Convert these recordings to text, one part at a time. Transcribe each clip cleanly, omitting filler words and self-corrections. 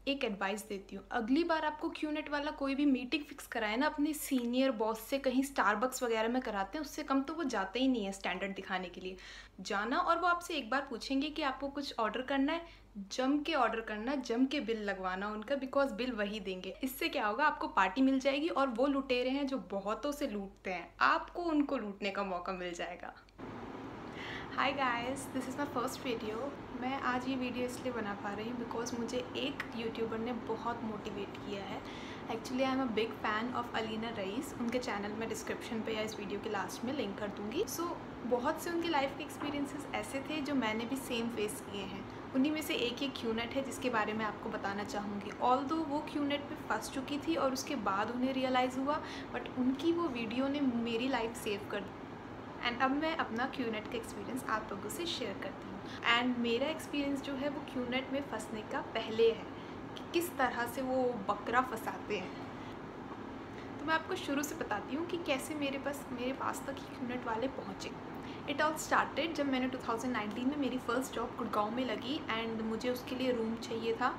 एक एडवाइस देती हूँ, अगली बार आपको क्यूनेट वाला कोई भी मीटिंग फिक्स कराए ना अपने सीनियर बॉस से, कहीं स्टारबक्स वगैरह में कराते हैं, उससे कम तो वो जाते ही नहीं है स्टैंडर्ड दिखाने के लिए। जाना और वो आपसे एक बार पूछेंगे कि आपको कुछ ऑर्डर करना है, जम के ऑर्डर करना, जम के बिल लगवाना उनका, बिकॉज बिल वही देंगे। इससे क्या होगा, आपको पार्टी मिल जाएगी और वो लुटेरे हैं जो बहुतों से लूटते हैं, आपको उनको लूटने का मौका मिल जाएगा। Hi guys, this is my first video. मैं आज ये वीडियो इसलिए बना पा रही हूँ बिकॉज मुझे एक यूट्यूबर ने बहुत मोटिवेट किया है। Actually I am a big fan of Alina Rais. उनके चैनल में डिस्क्रिप्शन पे या इस वीडियो के लास्ट में लिंक कर दूँगी। बहुत से उनकी लाइफ के एक्सपीरियंसेस ऐसे थे जो मैंने भी सेम फेस किए हैं। उन्हीं में से एक ये क्यूनेट है जिसके बारे में आपको बताना चाहूँगी। ऑल्दो वो क्यूनेट पे फंस चुकी थी और उसके बाद उन्हें रियलाइज़ हुआ, बट उनकी वो वीडियो ने मेरी लाइफ सेव कर दी। एंड अब मैं अपना क्यूनेट का एक्सपीरियंस आप लोगों से शेयर करती हूँ। एंड मेरा एक्सपीरियंस जो है वो क्यूनेट में फंसने का पहले है कि किस तरह से वो बकरा फंसाते हैं। तो मैं आपको शुरू से बताती हूँ कि कैसे मेरे पास तक क्यूनेट वाले पहुँचे। इट ऑल स्टार्टेड जब मैंने 2019 में मेरी फ़र्स्ट जॉब गुड़गांव में लगी एंड मुझे उसके लिए रूम चाहिए था।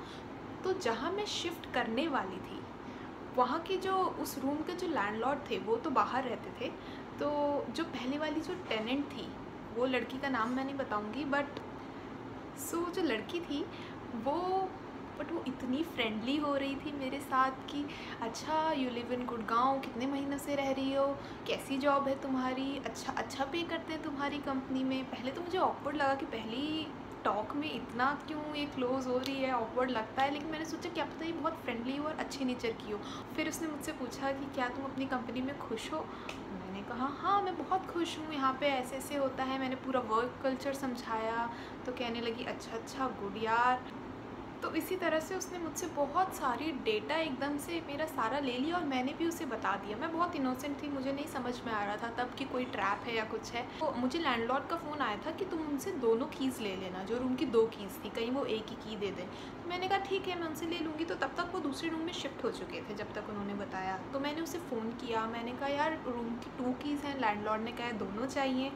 तो जहाँ मैं शिफ्ट करने वाली थी वहाँ के जो उस रूम के जो लैंडलॉर्ड थे वो तो बाहर रहते थे। तो जो पहले वाली जो टेनेंट थी, वो लड़की का नाम मैं नहीं बताऊँगी, बट जो लड़की थी वो वो इतनी फ्रेंडली हो रही थी मेरे साथ कि अच्छा यू लिव इन गुड़गांव, कितने महीनों से रह रही हो, कैसी जॉब है तुम्हारी, अच्छा पे करते हैं तुम्हारी कंपनी में। पहले तो मुझे ऑकवर्ड लगा कि पहली टॉक में इतना क्यों ये क्लोज़ हो रही है, ऑकवर्ड लगता है। लेकिन मैंने सोचा क्या पता ये बहुत फ्रेंडली हो और अच्छे नेचर की हो। फिर उसने मुझसे पूछा कि क्या तुम अपनी कंपनी में खुश हो। मैंने कहा हाँ मैं बहुत खुश हूँ, यहाँ पे ऐसे ऐसे होता है। मैंने पूरा वर्क कल्चर समझाया तो कहने लगी अच्छा गुड यार। तो इसी तरह से उसने मुझसे बहुत सारी डेटा एकदम से मेरा सारा ले लिया और मैंने भी उसे बता दिया। मैं बहुत इनोसेंट थी, मुझे नहीं समझ में आ रहा था तब कि कोई ट्रैप है या कुछ है। तो मुझे लैंडलॉर्ड का फ़ोन आया था कि तुम उनसे दोनों कीज़ ले लेना, जो रूम की 2 कीज़ थी, कहीं वो एक ही की दे दें। तो मैंने कहा ठीक है मैं उनसे ले लूँगी। तो तब तक वो दूसरे रूम में शिफ्ट हो चुके थे जब तक उन्होंने बताया। तो मैंने उसे फ़ोन किया, मैंने कहा यार रूम की 2 कीज़ हैं, लैंडलॉर्ड ने कहा दोनों चाहिए,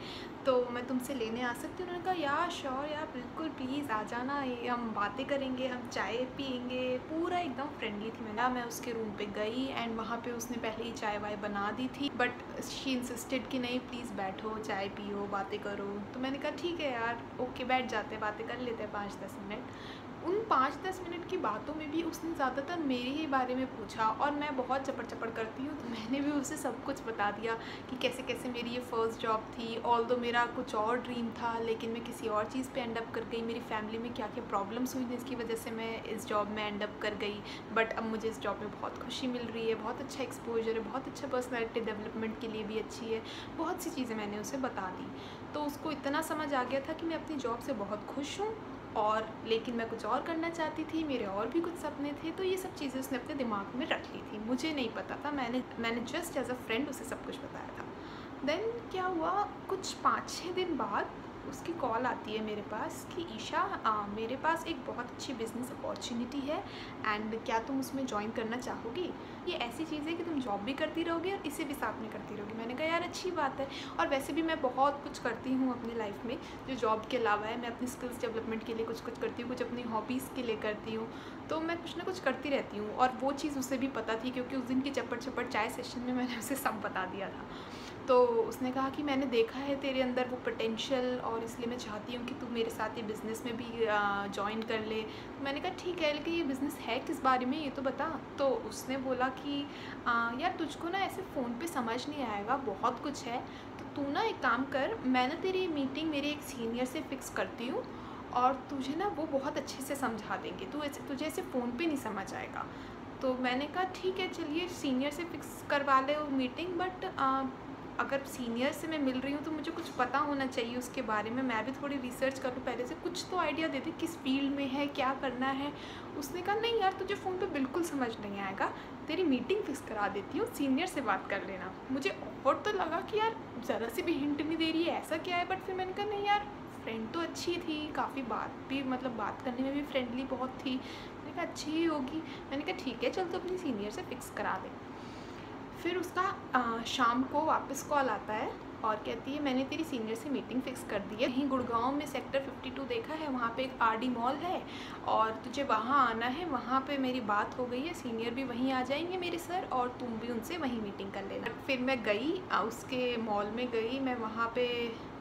तो मैं तुमसे लेने आ सकती हूँ। उन्होंने कहा यार श्योर यार बिल्कुल प्लीज़ आ जाना, ये हम बातें करेंगे, हम चाय पियेंगे। पूरा एकदम फ्रेंडली थी। मैं उसके रूम पे गई एंड वहाँ पे उसने पहले ही चाय वाय बना दी थी, बट शी इंसिस्टेड कि नहीं प्लीज़ बैठो, चाय पियो, बातें करो। तो मैंने कहा ठीक है यार ओके बैठ जाते हैं, बातें कर लेते हैं 5-10 मिनट। उन 5-10 मिनट की बातों में भी उसने ज़्यादातर मेरे ही बारे में पूछा और मैं बहुत चपड़ करती हूँ, तो मैंने भी उसे सब कुछ बता दिया कि कैसे कैसे मेरी ये फ़र्स्ट जॉब थी। ऑल्दो मेरा कुछ और ड्रीम था लेकिन मैं किसी और चीज़ पे एंड अप कर गई। मेरी फैमिली में क्या क्या प्रॉब्लम्स हुई जिसकी वजह से मैं इस जॉब में एंड अप कर गई, बट अब मुझे इस जॉब में बहुत खुशी मिल रही है, बहुत अच्छा एक्सपोजर है, बहुत अच्छा पर्सनैलिटी डेवलपमेंट के लिए भी अच्छी है। बहुत सी चीज़ें मैंने उसे बता दी। तो उसको इतना समझ आ गया था कि मैं अपनी जॉब से बहुत खुश हूँ और लेकिन मैं कुछ और करना चाहती थी, मेरे और भी कुछ सपने थे। तो ये सब चीज़ें उसने अपने दिमाग में रख ली थी, मुझे नहीं पता था। मैंने जस्ट एज अ फ्रेंड उसे सब कुछ बताया था। देन क्या हुआ, कुछ 5-6 दिन बाद उसकी कॉल आती है मेरे पास कि ईशा मेरे पास एक बहुत अच्छी बिज़नेस अपॉर्चुनिटी है एंड क्या तुम उसमें ज्वाइन करना चाहोगी। ये ऐसी चीज़ है कि तुम जॉब भी करती रहोगी और इसे भी साथ में करती रहोगी। मैंने कहा यार अच्छी बात है, और वैसे भी मैं बहुत कुछ करती हूँ अपनी लाइफ में जो जॉब के अलावा है। मैं अपनी स्किल्स डेवलपमेंट के लिए कुछ करती हूँ, कुछ अपनी हॉबीज़ के लिए करती हूँ। तो मैं कुछ ना कुछ करती रहती हूँ और वो चीज़ उसे भी पता थी क्योंकि उस दिन की चपड़ चाय सेशन में मैंने उसे सब बता दिया था। तो उसने कहा कि मैंने देखा है तेरे अंदर वो पोटेंशियल और इसलिए मैं चाहती हूँ कि तू मेरे साथ ये बिज़नेस में भी जॉइन कर ले। मैंने कहा ठीक है लेकिन ये बिज़नेस है किस बारे में ये तो बता। तो उसने बोला कि यार तुझको ना ऐसे फ़ोन पे समझ नहीं आएगा, बहुत कुछ है, तो तू ना एक काम कर, मैं ना तेरी मीटिंग मेरे एक सीनियर से फ़िक्स करती हूँ और तुझे ना वो बहुत अच्छे से समझा देंगे, तुझे ऐसे फ़ोन पे नहीं समझ आएगा। तो मैंने कहा ठीक है चलिए सीनियर से फ़िक्स करवा ले वो मीटिंग, बट अगर सीनियर से मैं मिल रही हूँ तो मुझे कुछ पता होना चाहिए उसके बारे में, मैं भी थोड़ी रिसर्च कर लूँ पहले से, कुछ तो आइडिया दे दे किस फील्ड में है, क्या करना है। उसने कहा नहीं यार तुझे फ़ोन पे बिल्कुल समझ नहीं आएगा, तेरी मीटिंग फिक्स करा देती हूँ, सीनियर से बात कर लेना। मुझे ऑकवर्ड तो लगा कि यार ज़रा सी भी हिंट नहीं दे रही है, ऐसा क्या है। बट फिर मैंने कहा नहीं यार फ्रेंड तो अच्छी थी, काफ़ी बात करने में भी फ्रेंडली बहुत थी। मैंने कहा अच्छी ही होगी। मैंने कहा ठीक है चल तो अपनी सीनियर से फ़िक्स करा दे। फिर उसका शाम को वापस कॉल आता है और कहती है मैंने तेरी सीनियर से मीटिंग फ़िक्स कर दी है, यहीं गुड़गांव में सेक्टर 52 देखा है, वहाँ पे एक आरडी मॉल है और तुझे वहाँ आना है, वहाँ पे मेरी बात हो गई है, सीनियर भी वहीं आ जाएंगे मेरे सर, और तुम भी उनसे वहीं मीटिंग कर लेना। फिर मैं गई उसके मॉल में गई, मैं वहाँ पे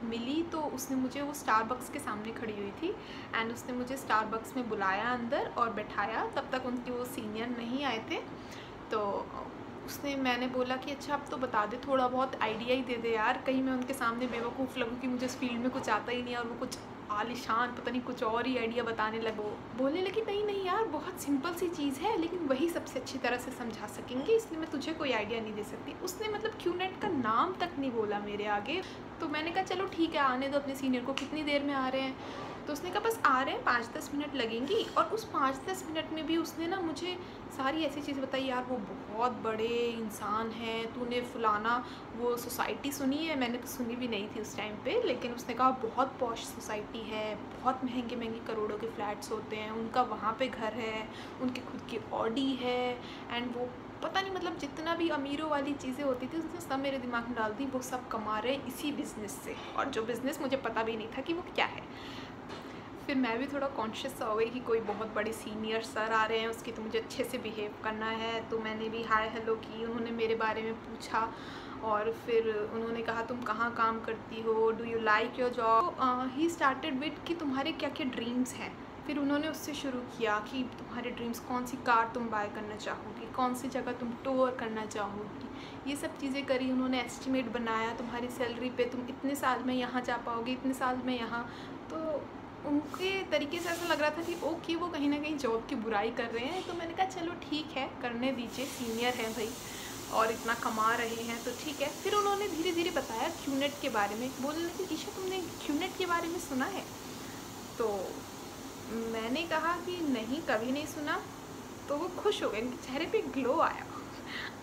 मिली तो उसने मुझे, वो स्टारबक्स के सामने खड़ी हुई थी एंड उसने मुझे स्टारबक्स में बुलाया अंदर और बैठाया। तब तक उनके वो सीनियर नहीं आए थे, तो मैंने बोला कि अच्छा अब तो बता दे, थोड़ा बहुत आइडिया ही दे दे यार, कहीं मैं उनके सामने बेवकूफ़ लगूँ कि मुझे इस फील्ड में कुछ आता ही नहीं है और वो कुछ आलीशान पता नहीं कुछ और ही आइडिया बताने लगो। बोलने लगी नहीं नहीं यार, बहुत सिंपल सी चीज़ है लेकिन वही सबसे अच्छी तरह से समझा सकेंगे, इसलिए मैं तुझे कोई आइडिया नहीं दे सकती। उसने मतलब क्यूनेट का नाम तक नहीं बोला मेरे आगे। तो मैंने कहा चलो ठीक है, आने दो अपने सीनियर को, कितनी देर में आ रहे हैं? तो उसने कहा बस आ रहे हैं, 5-10 मिनट लगेंगी। और उस 5-10 मिनट में भी उसने ना मुझे सारी ऐसी चीज़ें बताई, यार वो बहुत बड़े इंसान हैं, तूने फलाना वो सोसाइटी सुनी है? मैंने तो सुनी भी नहीं थी उस टाइम पे, लेकिन उसने कहा बहुत पॉश सोसाइटी है, बहुत महंगे महंगे करोड़ों के फ्लैट्स होते हैं, उनका वहाँ पे घर है, उनकी खुद की ऑडी है एंड वो पता नहीं मतलब जितना भी अमीरों वाली चीज़ें होती थी उसने सब मेरे दिमाग में डाल दी, वो सब कमा रहे हैं इसी बिज़नेस से, और जो बिज़नेस मुझे पता भी नहीं था कि वो क्या है। फिर मैं भी थोड़ा कॉन्शियस सा हो गई कि कोई बहुत बड़े सीनियर सर आ रहे हैं, उसकी तो मुझे अच्छे से बिहेव करना है। तो मैंने भी हाय हेलो की, उन्होंने मेरे बारे में पूछा और फिर उन्होंने कहा तुम कहाँ काम करती हो, do you like your job. He started with कि तुम्हारे क्या क्या ड्रीम्स हैं। फिर उन्होंने उससे शुरू किया कि तुम्हारे ड्रीम्स, कौन सी कार तुम बाय करना चाहोगी, कौन सी जगह तुम टूर करना चाहोगी, ये सब चीज़ें करी। उन्होंने एस्टिमेट बनाया तुम्हारी सैलरी पे, तुम इतने साल में यहाँ जा पाओगे, इतने साल में यहाँ। तो उनके तरीके से ऐसा लग रहा था कि ओके वो कहीं ना कहीं जॉब की बुराई कर रहे हैं। तो मैंने कहा चलो ठीक है, करने दीजिए, सीनियर है भाई और इतना कमा रहे हैं तो ठीक है। फिर उन्होंने धीरे धीरे बताया क्यूनेट के बारे में, बोलने लगी ईशा तुमने क्यूनेट के बारे में सुना है? तो मैंने कहा कि नहीं कभी नहीं सुना। तो वो खुश हो गए, उनके चेहरे पे ग्लो आया।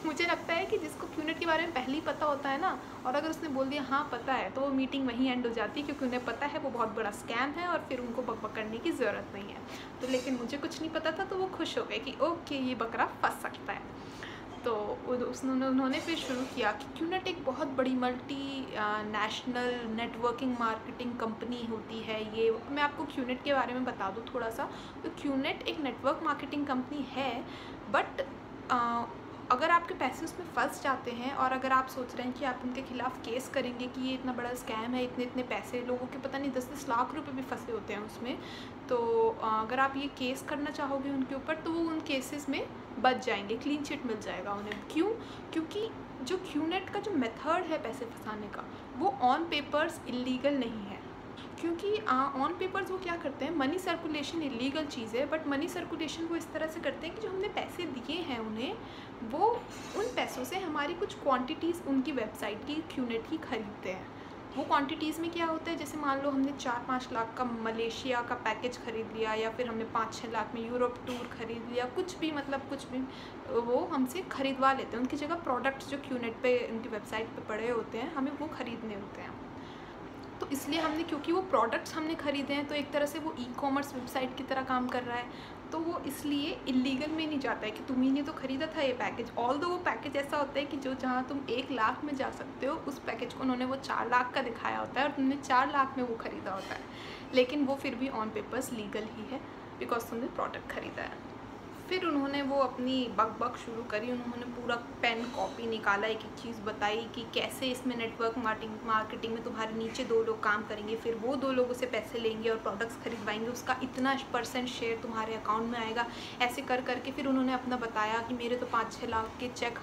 मुझे लगता है कि जिसको क्यूनेट के बारे में पहले ही पता होता है ना, और अगर उसने बोल दिया हाँ पता है, तो वो मीटिंग वहीं एंड हो जाती है, क्योंकि उन्हें पता है वो बहुत बड़ा स्कैम है और फिर उनको बकबक करने की ज़रूरत नहीं है। तो लेकिन मुझे कुछ नहीं पता था, तो वो खुश हो गए कि ओके ये बकरा फंस सकता है। तो उन्होंने फिर शुरू किया कि क्यूनेट एक बहुत बड़ी multi national networking marketing company होती है। ये मैं आपको क्यूनेट के बारे में बता दूँ थोड़ा सा। तो क्यूनेट एक नेटवर्क मार्केटिंग कंपनी है, बट अगर आपके पैसे उसमें फंस जाते हैं और अगर आप सोच रहे हैं कि आप उनके खिलाफ़ केस करेंगे कि ये इतना बड़ा स्कैम है, इतने इतने पैसे लोगों के पता नहीं 10-10 लाख रुपए भी फंसे होते हैं उसमें, तो अगर आप ये केस करना चाहोगे उनके ऊपर, तो वो उन केसेस में बच जाएंगे, क्लीन चिट मिल जाएगा उन्हें। क्यों? क्योंकि जो क्यूनेट का जो मेथड है पैसे फंसाने का, वो ऑन पेपर्स इलीगल नहीं है। क्योंकि ऑन पेपर्स वो क्या करते हैं, मनी सर्कुलेशन इलीगल चीज़ है, बट मनी सर्कुलेशन वो इस तरह से करते हैं कि जो हमने पैसे दिए हैं उन्हें, वो उन पैसों से हमारी कुछ क्वांटिटीज़ उनकी वेबसाइट की, क्यूनेट की खरीदते हैं। वो क्वांटिटीज़ में क्या होता है, जैसे मान लो हमने 4-5 लाख का मलेशिया का पैकेज ख़रीद लिया, या फिर हमने 5-6 लाख में यूरोप टूर ख़रीद लिया, कुछ भी मतलब कुछ भी वो हमसे ख़रीदवा लेते हैं। उनकी जगह प्रोडक्ट्स जो क्यूनेट पे उनकी वेबसाइट पे पड़े होते हैं, हमें वो ख़रीदने होते हैं। तो इसलिए हमने, क्योंकि वो प्रोडक्ट्स हमने ख़रीदे हैं, तो एक तरह से वो ई-कॉमर्स वेबसाइट की तरह काम कर रहा है, तो वो इसलिए इलीगल में नहीं जाता है कि तुम्ही ने तो ख़रीदा था ये पैकेज। ऑल्दो वो पैकेज ऐसा होता है कि जो जहाँ तुम 1 लाख में जा सकते हो, उस पैकेज को उन्होंने वो 4 लाख का दिखाया होता है और तुमने 4 लाख में वो ख़रीदा होता है, लेकिन वो फिर भी ऑन पेपर्स लीगल ही है बिकॉज तुमने प्रोडक्ट ख़रीदा है। फिर उन्होंने वो अपनी बक शुरू करी, उन्होंने पूरा पेन कॉपी निकाला, एक एक चीज़ बताई कि कैसे इसमें नेटवर्क मार्केटिंग में तुम्हारे नीचे 2 लोग काम करेंगे, फिर वो 2 लोगों से पैसे लेंगे और प्रोडक्ट्स खरीदवाएंगे, उसका इतना % शेयर तुम्हारे अकाउंट में आएगा। ऐसे कर करके फिर उन्होंने अपना बताया कि मेरे तो 5-6 लाख के चेक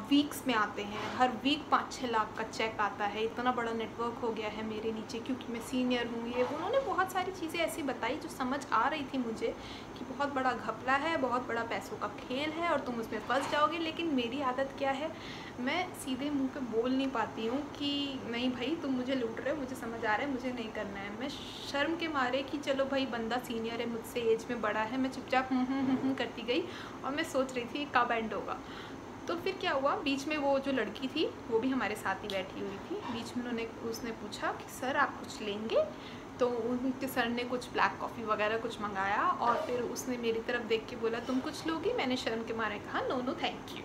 वीक्स में आते हैं, हर वीक 5-6 लाख का चेक आता है, इतना बड़ा नेटवर्क हो गया है मेरे नीचे क्योंकि मैं सीनियर हूँ। ये उन्होंने बहुत सारी चीज़ें ऐसी बताई जो समझ आ रही थी मुझे कि बहुत बड़ा घपला है, बहुत बड़ा पैसों का खेल है और तुम उसमें फंस जाओगे। लेकिन मेरी आदत क्या है, मैं सीधे मुंह पे बोल नहीं पाती हूँ कि नहीं भाई तुम मुझे लूट रहे हो, मुझे समझ आ रहा है, मुझे नहीं करना है। मैं शर्म के मारे कि चलो भाई बंदा सीनियर है, मुझसे एज में बड़ा है, मैं चुपचाप करती गई और मैं सोच रही थी कब एंड होगा। तो फिर क्या हुआ, बीच में वो जो लड़की थी वो भी हमारे साथ ही बैठी हुई थी। बीच में उसने पूछा कि सर आप कुछ लेंगे, तो उनके सर ने कुछ ब्लैक कॉफ़ी वगैरह कुछ मंगाया और फिर उसने मेरी तरफ देख के बोला तुम कुछ लोगी? मैंने शर्म के मारे कहा नो नो थैंक यू।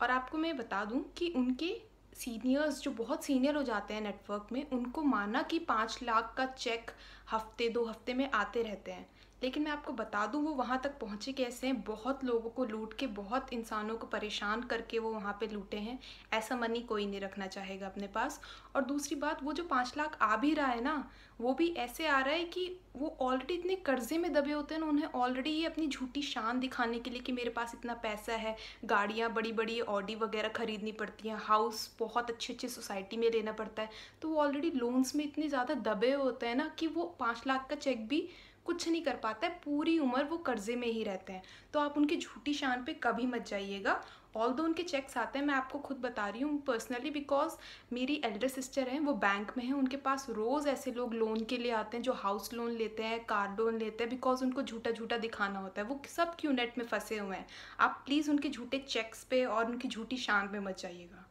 और आपको मैं बता दूं कि उनके सीनियर्स जो बहुत सीनियर हो जाते हैं नेटवर्क में, उनको माना कि 5 लाख का चेक हफ्ते 2 हफ्ते में आते रहते हैं, लेकिन मैं आपको बता दूं वो वहाँ तक पहुँचे कैसे हैं। बहुत लोगों को लूट के, बहुत इंसानों को परेशान करके वो वहाँ पे लूटे हैं। ऐसा मनी कोई नहीं रखना चाहेगा अपने पास। और दूसरी बात, वो जो 5 लाख आ भी रहा है ना, वो भी ऐसे आ रहा है कि वो ऑलरेडी इतने कर्जे में दबे होते हैं ना, उन्हें ऑलरेडी ये अपनी झूठी शान दिखाने के लिए कि मेरे पास इतना पैसा है, गाड़ियाँ बड़ी बड़ी ऑडी वगैरह खरीदनी पड़ती हैं, हाउस बहुत अच्छी अच्छी सोसाइटी में लेना पड़ता है, तो वो ऑलरेडी लोन्स में इतने ज़्यादा दबे होते हैं ना कि वो 5 लाख का चेक भी कुछ नहीं कर पाता है, पूरी उम्र वो कर्जे में ही रहते हैं। तो आप उनकी झूठी शान पे कभी मत जाइएगा। ऑल दो उनके चेक्स आते हैं, मैं आपको खुद बता रही हूँ पर्सनली, बिकॉज मेरी एल्डर सिस्टर हैं, वो बैंक में हैं, उनके पास रोज़ ऐसे लोग लोन के लिए आते हैं जो हाउस लोन लेते हैं, कार लोन लेते हैं, बिकॉज उनको झूठा झूठा दिखाना होता है। वो सब क्यूनेट में फंसे हुए हैं। आप प्लीज़ उनके झूठे चेक्स पे और उनकी झूठी शान पे मत जाइएगा।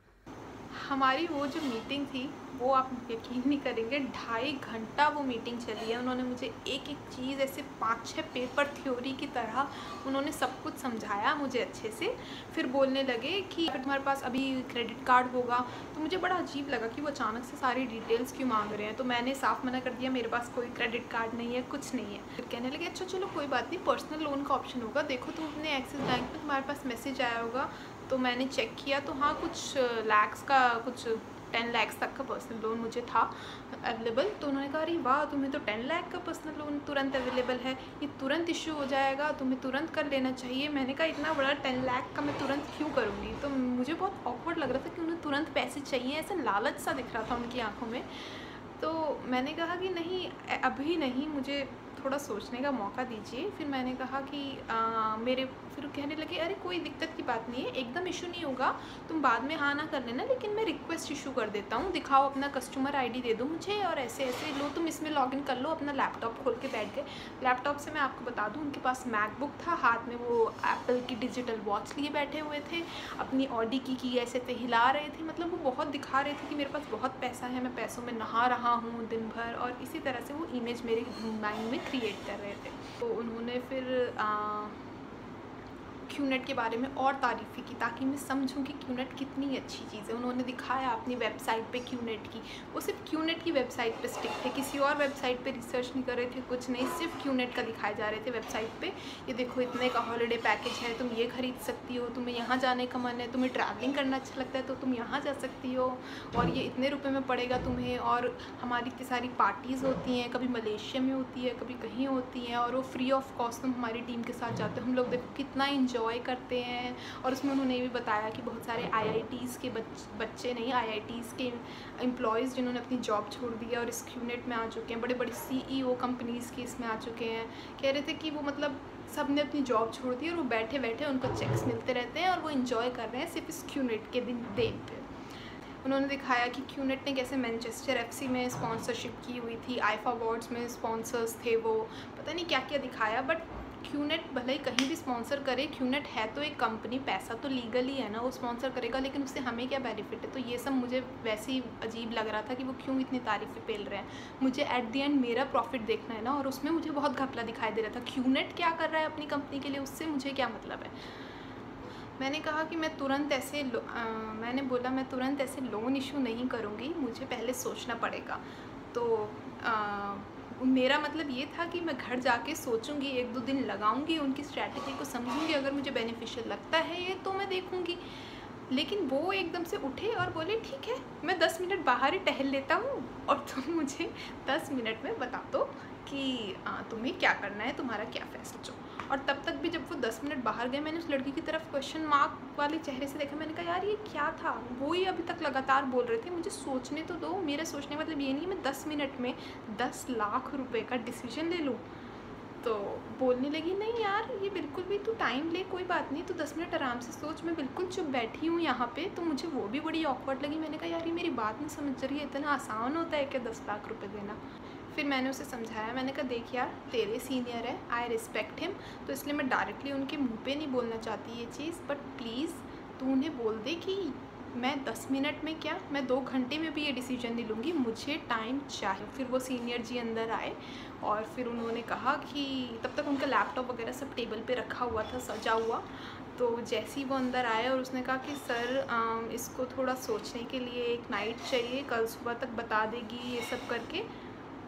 हमारी वो जो मीटिंग थी, वो आप यकीन नहीं करेंगे, 2.5 घंटा वो मीटिंग चली है। उन्होंने मुझे एक एक चीज़ ऐसे 5-6 पेपर थ्योरी की तरह उन्होंने सब कुछ समझाया मुझे अच्छे से। फिर बोलने लगे कि अगर तुम्हारे पास अभी क्रेडिट कार्ड होगा, तो मुझे बड़ा अजीब लगा कि वो अचानक से सारी डिटेल्स क्यों मांग रहे हैं। तो मैंने साफ मना कर दिया, मेरे पास कोई क्रेडिट कार्ड नहीं है, कुछ नहीं है। फिर कहने लगे अच्छा चलो कोई बात नहीं, पर्सनल लोन का ऑप्शन होगा, देखो तुम अपने एक्सिस बैंक में तुम्हारे पास मैसेज आया होगा। तो मैंने चेक किया तो हाँ, कुछ लैक्स का, कुछ 10 लाख तक का पर्सनल लोन मुझे था अवेलेबल। तो उन्होंने कहा अरे वाह, तुम्हें तो 10 लाख का पर्सनल लोन तुरंत अवेलेबल है, ये तुरंत इशू हो जाएगा, तुम्हें तुरंत कर लेना चाहिए। मैंने कहा इतना बड़ा 10 लाख का मैं तुरंत क्यों करूँगी। तो मुझे बहुत ऑकवर्ड लग रहा था कि उन्हें तुरंत पैसे चाहिए, ऐसा लालच सा दिख रहा था उनकी आंखों में। तो मैंने कहा कि नहीं, अभी नहीं, मुझे थोड़ा सोचने का मौका दीजिए। फिर मैंने कहा कि फिर कहने लगे अरे कोई दिक्कत की बात नहीं है, एकदम इशू नहीं होगा, तुम बाद में हाँ ना कर लेना, लेकिन मैं रिक्वेस्ट इशू कर देता हूँ, दिखाओ अपना कस्टमर आईडी दे दो मुझे, और ऐसे ऐसे लो तुम इसमें लॉगिन कर लो। अपना लैपटॉप खोल के बैठ गए। लैपटॉप से मैं आपको बता दूँ, उनके पास मैकबुक था, हाथ में वो एप्पल की डिजिटल वॉच लिए बैठे हुए थे, अपनी ऑडी की ऐसे थे हिला रहे थे, मतलब वो बहुत दिखा रहे थे कि मेरे पास बहुत पैसा है, मैं पैसों में नहा रहा हूँ दिन भर, और इसी तरह से वो इमेज मेरे माइंड में क्रिएट कर रहे थे। तो उन्होंने फिर क्यूनेट के बारे में और तारीफ़ी की ताकि मैं समझूं कि क्यूनेट कितनी अच्छी चीज़ है। उन्होंने दिखाया अपनी वेबसाइट पे क्यूनेट की, वो सिर्फ क्यूनेट की वेबसाइट पे स्टिक थे, किसी और वेबसाइट पे रिसर्च नहीं कर रहे थे, कुछ नहीं, सिर्फ क्यूनेट का दिखाए जा रहे थे वेबसाइट पे। ये देखो इतने का हॉलीडे पैकेज है, तुम ये खरीद सकती हो, तुम्हें यहाँ जाने का मन है, तुम्हें ट्रैवलिंग करना अच्छा लगता है तो तुम यहाँ जा सकती हो, और ये इतने रुपये में पड़ेगा तुम्हें, और हमारी इतनी सारी पार्टीज़ होती हैं, कभी मलेशिया में होती है, कभी कहीं होती हैं, और वो फ्री ऑफ कॉस्ट तुम हमारी टीम के साथ जाते हो, हम लोग देखो कितना इंजॉय करते हैं। और उसमें उन्होंने ये भी बताया कि बहुत सारे IITs के बच्चे नहीं, IITs के एम्प्लॉयज़ जिन्होंने अपनी जॉब छोड़ दी है और इस क्यूनेट में आ चुके हैं, बड़े बड़े CEO कंपनीज़ के इसमें आ चुके हैं। कह रहे थे कि वो मतलब सब ने अपनी जॉब छोड़ दी और वो बैठे बैठे उनको चेक्स मिलते रहते हैं और वो इन्जॉय कर रहे हैं सिर्फ इस क्यूनेट के दिन पे। उन्होंने दिखाया कि क्यूनेट ने कैसे मैनचेस्टर FC में स्पॉन्सरशिप की हुई थी, आईफा अवार्ड्स में स्पॉन्सर्स थे, वो पता नहीं क्या क्या दिखाया। बट क्यूनेट भले ही कहीं भी स्पॉन्सर करे, क्यूनेट है तो एक कंपनी, पैसा तो लीगल ही है ना, वो स्पॉन्सर करेगा, लेकिन उससे हमें क्या बेनिफिट है। तो ये सब मुझे वैसे ही अजीब लग रहा था कि वो क्यों इतनी तारीफ़ें पेल रहे हैं। मुझे एट द एंड मेरा प्रॉफिट देखना है ना, और उसमें मुझे बहुत घपला दिखाई दे रहा था। क्यूनेट क्या कर रहा है अपनी कंपनी के लिए, उससे मुझे क्या मतलब है। मैंने कहा कि मैं तुरंत ऐसे मैंने बोला मैं तुरंत ऐसे लोन इशू नहीं करूँगी, मुझे पहले सोचना पड़ेगा। तो मेरा मतलब ये था कि मैं घर जाके सोचूंगी, 1-2 दिन लगाऊंगी, उनकी स्ट्रैटेजी को समझूंगी, अगर मुझे बेनिफिशियल लगता है ये तो मैं देखूंगी। लेकिन वो एकदम से उठे और बोले ठीक है, मैं 10 मिनट बाहर ही टहल लेता हूँ और तुम मुझे 10 मिनट में बता दो कि तुम्हें क्या करना है, तुम्हारा क्या फैसला। और तब तक भी जब वो 10 मिनट बाहर गए, मैंने उस लड़की की तरफ क्वेश्चन मार्क वाले चेहरे से देखा। मैंने कहा यार ये क्या था, वो ही अभी तक लगातार बोल रहे थे, मुझे सोचने तो दो। मेरा सोचने मतलब ये नहीं मैं 10 मिनट में 10 लाख रुपए का डिसीजन ले लूँ। तो बोलने लगी नहीं यार ये बिल्कुल भी, तू टाइम ले, कोई बात नहीं, तू 10 मिनट आराम से सोच, मैं बिल्कुल चुप बैठी हूँ यहाँ पे। तो मुझे वो भी बड़ी ऑकवर्ड लगी। मैंने कहा यार ये मेरी बात नहीं समझ रही है, इतना आसान होता है क्या 10 लाख रुपए देना। फिर मैंने उसे समझाया, मैंने कहा देख यार तेरे सीनियर है, आई रिस्पेक्ट हिम, तो इसलिए मैं डायरेक्टली उनके मुंह पे नहीं बोलना चाहती ये चीज़, बट प्लीज़ तू उन्हें बोल दे कि मैं 10 मिनट में क्या, मैं 2 घंटे में भी ये डिसीजन नहीं लूँगी, मुझे टाइम चाहिए। फिर वो सीनियर जी अंदर आए और फिर उन्होंने कहा कि तब तक उनका लैपटॉप वगैरह सब टेबल पे रखा हुआ था सजा हुआ। तो तो जैसे ही वो अंदर आया और उसने कहा कि सर इसको थोड़ा सोचने के लिए एक नाइट चाहिए, कल सुबह तक बता देगी ये सब करके।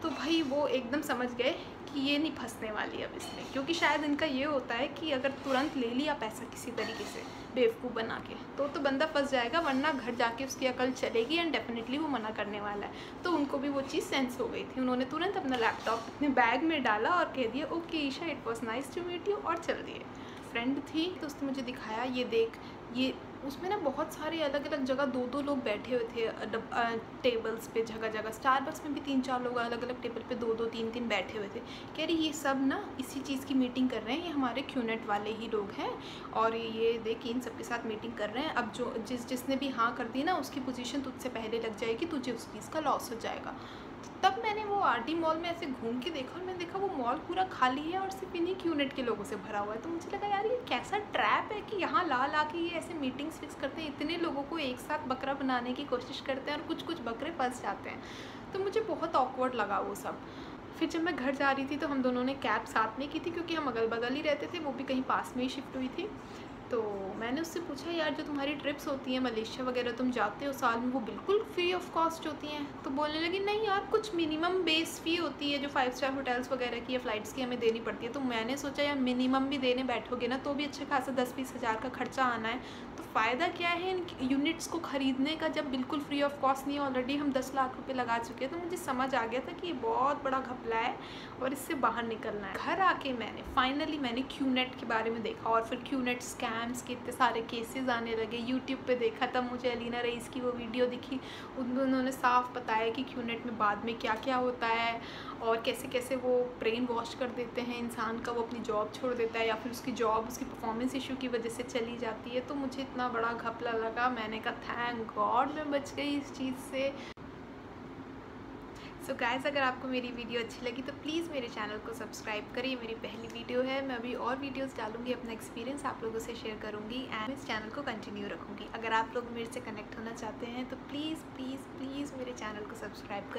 तो भाई वो एकदम समझ गए कि ये नहीं फंसने वाली अब इसमें, क्योंकि शायद इनका ये होता है कि अगर तुरंत ले लिया पैसा किसी तरीके से बेवकूफ़ बना के तो बंदा फंस जाएगा, वरना घर जाके उसकी अकल चलेगी एंड डेफिनेटली वो मना करने वाला है। तो उनको भी वो चीज़ सेंस हो गई थी, उन्होंने तुरंत अपना लैपटॉप अपने बैग में डाला और कह दिया okay Isha, it was nice to meet you, और चल दिए। फ्रेंड थी तो उसने मुझे दिखाया, ये देख, ये उसमें ना बहुत सारे अलग अलग जगह दो दो लोग बैठे हुए थे टेबल्स पे, जगह जगह। स्टारबक्स में भी 3-4 लोग अलग अलग टेबल पे दो दो तीन तीन बैठे हुए थे। कह रही ये सब ना इसी चीज़ की मीटिंग कर रहे हैं, ये हमारे क्यूनेट वाले ही लोग हैं और ये देख इन सब के साथ मीटिंग कर रहे हैं। अब जो जिसने भी हाँ कर दी ना उसकी पोजीशन तुझसे पहले लग जाएगी, तुझे उस चीज़ का लॉस हो जाएगा। तब मैंने वो आरटी मॉल में ऐसे घूम के देखा और मैंने देखा वो मॉल पूरा खाली है और सिर्फ इन्हीं क्यूनेट के लोगों से भरा हुआ है। तो मुझे लगा यार ये कैसा ट्रैप है कि यहाँ ला के ये ऐसे मीटिंग्स फिक्स करते हैं, इतने लोगों को एक साथ बकरा बनाने की कोशिश करते हैं और कुछ कुछ बकरे फंस जाते हैं। तो मुझे बहुत ऑकवर्ड लगा वो सब। फिर जब मैं घर जा रही थी तो हम दोनों ने कैब साथ में की थी, क्योंकि हम अगल बगल ही रहते थे, वो भी कहीं पास में ही शिफ्ट हुई थी। तो मैंने उससे पूछा यार जो तुम्हारी ट्रिप्स होती हैं मलेशिया वगैरह तुम जाते हो साल में, वो बिल्कुल फ्री ऑफ कॉस्ट होती हैं? तो बोलने लगी नहीं यार, कुछ मिनिमम बेस फ़ी होती है जो 5 स्टार होटल्स वगैरह की या फ़्लाइट्स की हमें देनी पड़ती है। तो मैंने सोचा यार मिनिमम भी देने बैठोगे ना तो भी अच्छा खासा 10-20 हज़ार का खर्चा आना है, तो फ़ायदा क्या है इन यूनिट्स को ख़रीदने का जब बिल्कुल फ्री ऑफ कॉस्ट नहीं, ऑलरेडी हम 10 लाख रुपये लगा चुके हैं। तो मुझे समझ आ गया था कि ये बहुत बड़ा घपला है और इससे बाहर निकलना है। घर आके मैंने क्यूनेट के बारे में देखा और फिर क्यूनेट स्कैम्स के इतने सारे केसेस आने लगे। यूट्यूब पे देखा तब मुझे अलीना रईस की वो वीडियो दिखी, उन्होंने साफ बताया कि क्यूनेट में बाद में क्या क्या होता है और कैसे कैसे वो ब्रेन वॉश कर देते हैं इंसान का, वो अपनी जॉब छोड़ देता है या फिर उसकी जॉब उसकी परफॉर्मेंस इशू की वजह से चली जाती है। तो मुझे इतना बड़ा घपला लगा, मैंने कहा थैंक गॉड मैं बच गई इस चीज़ से। सो गाइस, अगर आपको मेरी वीडियो अच्छी लगी तो प्लीज़ मेरे चैनल को सब्सक्राइब करिए। मेरी पहली वीडियो है, मैं अभी और वीडियोस डालूंगी, अपना एक्सपीरियंस आप लोगों से शेयर करूंगी एंड इस चैनल को कंटिन्यू रखूंगी। अगर आप लोग मेरे से कनेक्ट होना चाहते हैं तो प्लीज़ प्लीज़ प्लीज़ मेरे चैनल को सब्सक्राइब करिए।